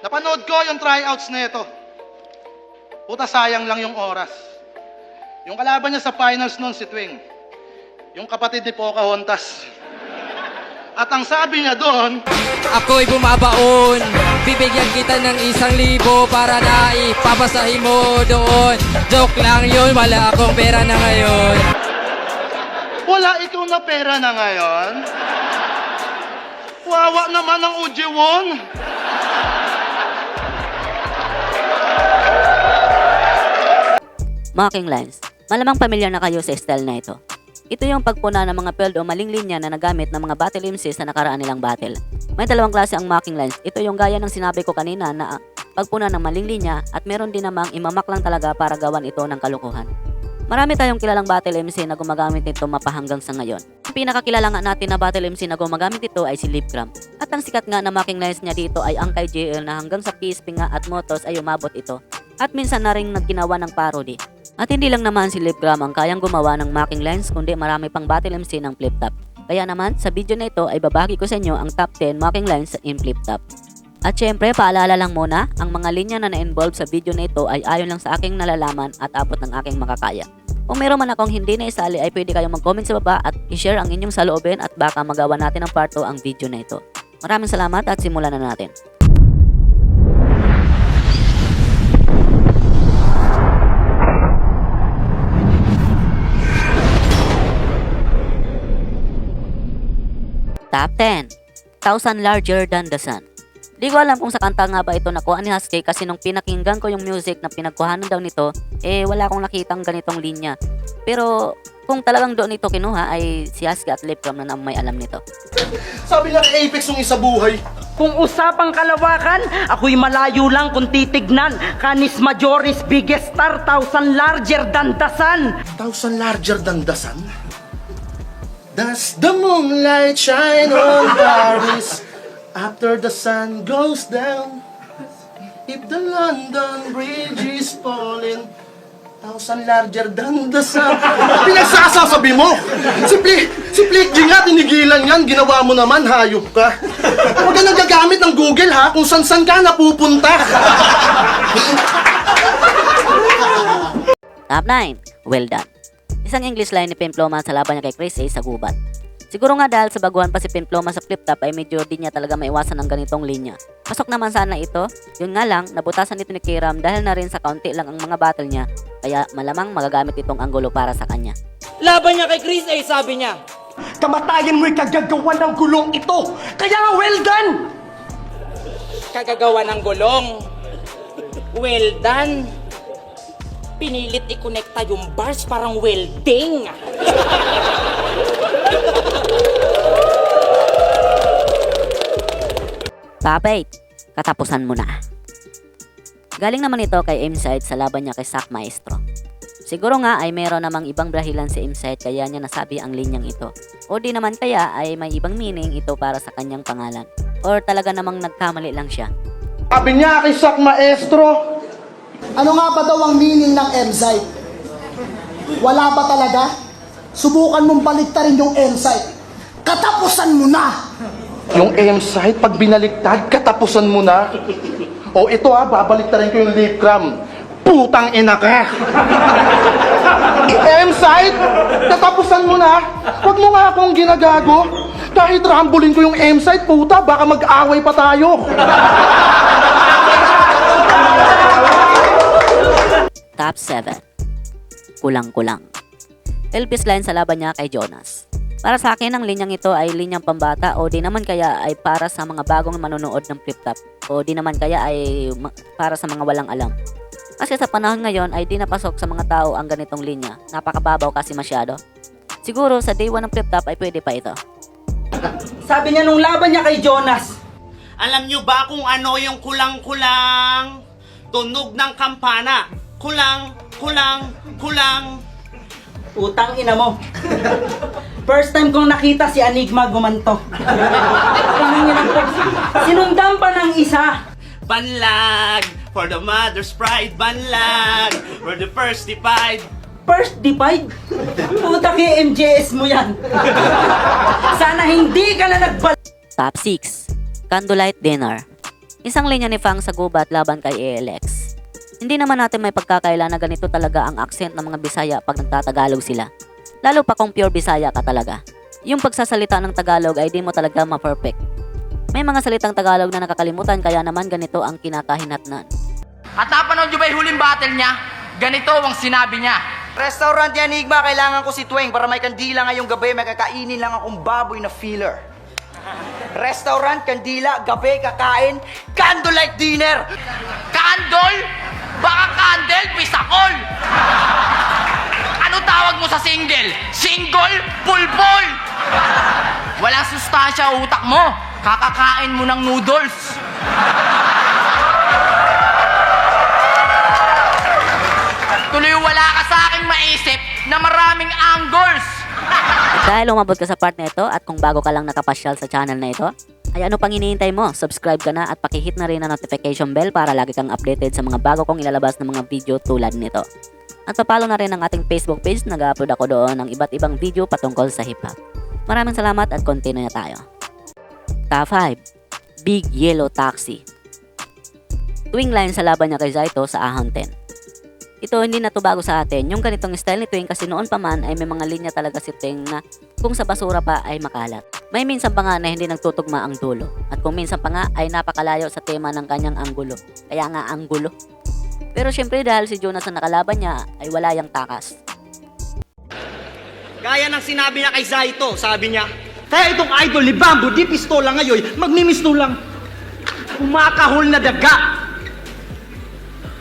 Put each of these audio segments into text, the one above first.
Napanood ko yung tryouts na ito. Puta, sayang lang yung oras. Yung kalaban niya sa finals noon, si Twing. Yung kapatid ni Pocahontas. At ang sabi niya doon, ako'y bumabaon, bibigyan kita ng 1,000 para na ipapasahin mo doon. Joke lang yun, wala akong pera na ngayon. wala ikaw na pera na ngayon? Wawa naman ang Ujiwon. Mocking lines. Malamang pamilyar na kayo sa style na ito. Ito yung pagpuna ng mga field o maling linya na nagamit ng mga battle MCs sa nakaraan nilang battle. May dalawang klase ang mocking lines. Ito yung gaya ng sinabi ko kanina na pagpuna ng maling linya at meron din namang imamak lang talaga para gawan ito ng kalukuhan. Marami tayong kilalang battle MC na gumagamit nito mapahanggang sa ngayon. Ang pinakakilala nga natin na battle MC na gumagamit ito ay si Livgram. At ang sikat nga na mocking lines niya dito ay ang kay JL na hanggang sa PSP nga at Motos ay umabot ito. At minsan na rin nagginawa ng parody. At hindi lang naman si Livgram ang kayang gumawa ng mocking lines kundi marami pang battle MC ng Flip Top. Kaya naman sa video na ito ay babagi ko sa inyo ang top 10 mocking lines in Flip Top. At syempre paalala lang muna, ang mga linya na na-involve sa video na ito ay ayon lang sa aking nalalaman at abot ng aking makakaya. Kung meron man akong hindi na isali ay pwede kayong mag-comment sa baba at i-share ang inyong saloobin at baka magawa natin ng part 2 ang video na ito. Maraming salamat at simulan na natin. Top 10. 1,000 Larger Than the Sun. Di ko alam kung sa kanta nga ba ito nakuha ni Husky kasi nung pinakinggan ko yung music na pinagkuhanan daw nito, wala akong nakitang ganitong linya. Pero kung talagang doon ito kinuha ay si Husky at Livgram na may alam nito. sabi nga kay Apex yung isa buhay. Kung usapang kalawakan, ako'y malayo lang kung titignan. Canis Majoris, biggest star, 1,000 larger than the sun. 1,000 larger than the sun? Does the moonlight shine on Paris after the sun goes down? If the London Bridge is falling, 1,000 larger than the sun. Pinagsasabi mo! Si Flick G nga, tinigilan yan. Ginawa mo naman, hayop ka. Huwag ka nagagamit ng Google ha, kung san-san ka napupunta. Top 9. Well Done. Isang English line ni Pimploma sa laban niya kay Chris A sa gubat. Siguro nga dahil sa baguhan pa si Pimploma sa flip top ay medyo di niya talaga maiwasan ng ganitong linya. Pasok naman sana ito, yun nga lang, nabutasan ito ni Kiram dahil na rin sa kaunti lang ang mga battle niya, kaya malamang magagamit itong anggulo para sa kanya. Laban niya kay Chris A, sabi niya. Kamatayan mo'y kagagawa ng gulong ito. Kaya nga well done! Kagagawa ng gulong. Well done. Pinilit i-connecta yung bars parang welding. Top 8. Katapusan mo na. Galing naman ito kay Inside sa laban niya kay Sak Maestro. Siguro nga ay meron namang ibang dahilan si Inside kaya niya nasabi ang linyang ito. O di naman kaya ay may ibang meaning ito para sa kanyang pangalan. Or talaga namang nagkamali lang siya. Sabi niya kay Sak Maestro, Ano nga ba daw ang meaning ng M-Site? Wala ba talaga? Subukan mong baliktarin yung M-Site. Katapusan mo na! yung M-site, pag binaliktad, katapusan mo na. O ito ha, babaliktarin ko yung Livgram. Putang ina ka! M-site, katapusan mo na. Huwag mo nga akong ginagago. Kahit rambulin ko yung M-site, puta, baka mag-away pa tayo. Top 7. Kulang-kulang. Elvis line sa laban niya kay Jonas. Para sa akin, ang linyang ito ay linyang pambata o di naman kaya ay para sa mga bagong manonood ng flip top o di naman kaya ay para sa mga walang alam. Kasi sa panahon ngayon ay di napasok sa mga tao ang ganitong linya. Napakababaw kasi masyado. Siguro sa day 1 ng flip top ay pwede pa ito. Sabi niya nung laban niya kay Jonas. Alam nyo ba kung ano yung kulang-kulang? Tunog ng kampana. Kulang, kulang, kulang. Utang ina mo. First time kong nakita si Enigma gumanto. Sinundan pa ng isa. Banlag, for the mother's pride. Banlag, for the first divide. First divide? Puta kay MJS mo yan. Sana hindi ka na nagbal... Top 6. Candlelight Dinner. Isang linya ni Fang sa gubat laban kay ALX. Hindi naman natin may pagkakaila na ganito talaga ang accent ng mga Bisaya pag nagtatagalog sila. Lalo pa kung pure Bisaya ka talaga. Yung pagsasalita ng Tagalog ay di mo talaga ma-perfect. May mga salitang Tagalog na nakakalimutan kaya naman ganito ang kinakahinatnan. At napanood nyo ba yung huling battle niya? Ganito ang sinabi niya. Restaurant ni Enigma, kailangan ko si Tweng para may kandila ngayong gabi, may kakainin lang akong baboy na filler. Restaurant, kandila, gabi, kakain, candlelight dinner. Candle? Baka candle, pisakol! Ano tawag mo sa single? Single? Pulpol! Walang sustansya utak mo. Kakakain mo ng noodles. Tuloy wala ka sa aking maisip na maraming angles. Dahil umabot ka sa part na ito at kung bago ka lang nakapasyal sa channel na ito, ay ano pang hinihintay mo? Subscribe ka na at pakihit na rin ang notification bell para lagi kang updated sa mga bago kong ilalabas na mga video tulad nito. At papalo na rin ang ating Facebook page, nag-upload ako doon ng iba't ibang video patungkol sa hip-hop. Maraming salamat at continue na tayo. Top 5. Big Yellow Taxi. Tuwing line sa laban niya kay Zaito sa Ahon 10. Ito hindi na to bago sa atin. Yung ganitong style ni Twing kasi noon pa man ay may mga linya talaga si Twing na kung sa basura pa ay makalat. May minsan pa nga na hindi nagtutugma ang dulo. At kung minsan pa nga ay napakalayo sa tema ng kanyang anggulo. Kaya nga anggulo. Pero syempre dahil si Jonas ang nakalaban niya ay wala yang takas. Gaya ng sinabi niya kay Zaito, sabi niya, Kaya itong idol ni Bamboo, di pistola ngayon, magmimisto lang. Kumakahol na daga.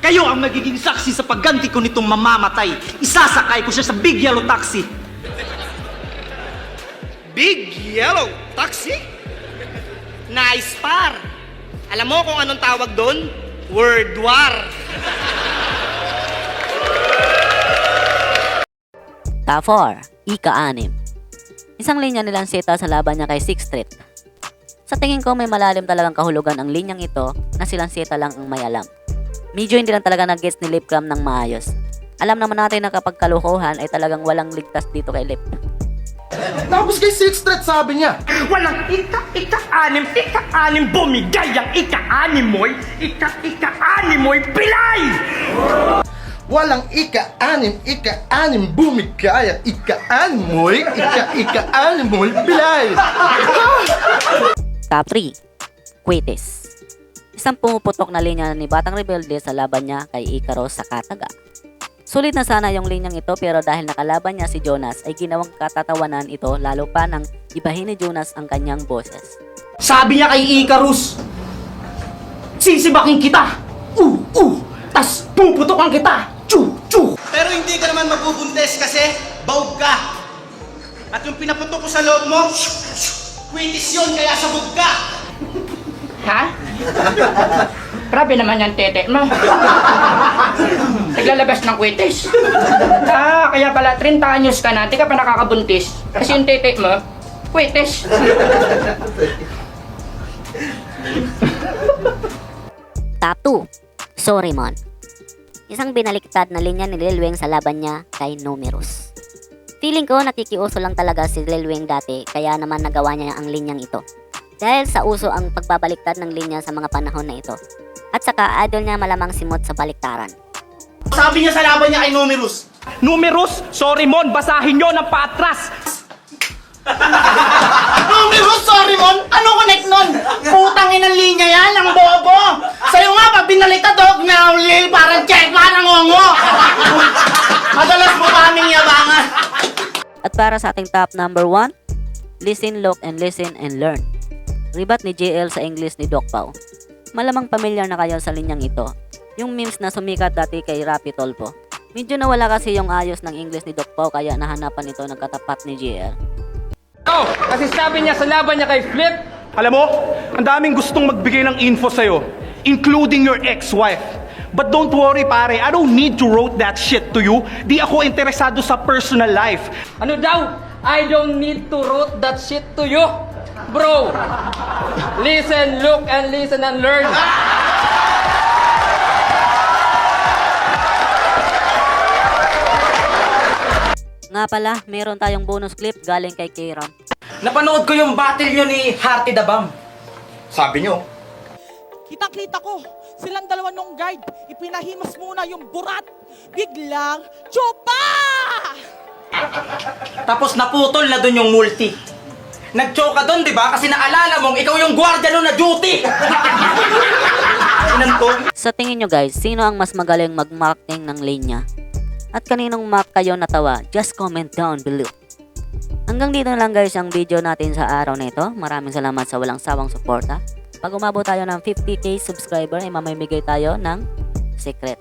Kayo ang magiging saksi sa pagganti ko nitong mamamatay. Isasakay ko siya sa Big Yellow Taxi. Big Yellow Taxi? Nice par! Alam mo kung anong tawag doon? Word war! Top 4. Ika-6. Isang linya nilang seta sa laban niya kay 6th Street. Sa tingin ko may malalim talagang kahulugan ang linyang ito na silang seta lang ang may alam. Medyo hindi lang talaga nag-gets ni Lip Cram ng maayos. Alam naman natin na kapag kalukuhan ay talagang walang ligtas dito kay Lip. Tapos kay 6th Street sabi niya, Walang ika-anim bumigay ang ika-anim mo'y pilay! walang ika-anim bumigay at ika-anim mo'y bilay. Top 3. Quitis. Isang pumuputok na linya ni Batang Rebelde sa laban niya kay Ikaros sa Kataga. Sulit na sana yung linyang ito pero dahil nakalaban niya si Jonas ay ginawang katatawanan ito lalo pa nang ibahin ni Jonas ang kanyang boses. Sabi niya kay Icarus, sisibakin kita! Tas puputokan kita! Pero hindi ka naman magbubuntes kasi baog ka. At yung pinaputok ko sa loob mo, kwitis yun kaya sabog ka. Ha? Grabe naman yung tete mo. Naglalabas ng kwitis. Kaya pala 30 anyos ka na, di ka pa nakakabuntis. Kasi yung tete mo, kwitis. Top 2. Sorimon. Isang binaliktad na linya ni Lil Weng sa laban niya kay Numerous. Feeling ko nakikiuso lang talaga si Lil Weng dati kaya naman nagawa niya ang linyang ito. Dahil sa uso ang pagbabaliktad ng linya sa mga panahon na ito. At saka idol niya malamang simot sa baliktaran. Sabi niya sa laban niya kay Numerous, Numerous, sorry mon, basahin nyo ng patras. Numerous, sorry mon! Ano connect nun? Putang inang linya yan, ang bobo! Sa'yo nga, pag binaliktad dog na lil, parang check, parang ngongo! Madalas mo kaming yabangan. At para sa ating top number 1, listen, look, and learn. Ribat ni JL sa English ni Doc Pao. Malamang pamilyar na kayo sa linyang ito. Yung memes na sumikat dati kay Rapi Tolpo. Medyo nawala kasi yung ayos ng English ni Doc Pao kaya nahanapan ito ng katapat ni JL. Kasi sabi niya sa laban niya kay Flip, Alam mo, ang daming gustong magbigay ng info sa'yo, including your ex-wife. But don't worry pare, I don't need to wrote that shit to you. Di ako interesado sa personal life. ano daw? I don't need to wrote that shit to you. Bro, listen, look, and learn. Nga pala, meron tayong bonus clip galing kay Kieran. Napanood ko yung battle nyo ni Hearty the Bomb. Sabi niyo, Kitang-kita ko, silang dalawa nung guide, ipinahimas muna yung burat. Biglang, chupa! Tapos naputol na dun yung multi. Nag-choke ka dun, di ba? Kasi naalala mong ikaw yung gwardiya nun na duty. Inanto. Sa tingin nyo guys, sino ang mas magaling mag-marketing ng linya? At kaninong mark kayo natawa? Just comment down below. Hanggang dito na lang guys ang video natin sa araw na ito. Maraming salamat sa walang sawang suporta. Pag umabot tayo ng 50k subscriber, ay mamimigay tayo ng secret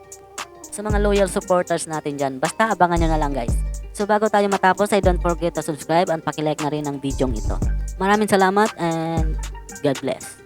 sa mga loyal supporters natin dyan. Basta abangan nyo na lang guys. So bago tayo matapos ay don't forget to subscribe and pakilike na rin ang video ito. Maraming salamat and God bless.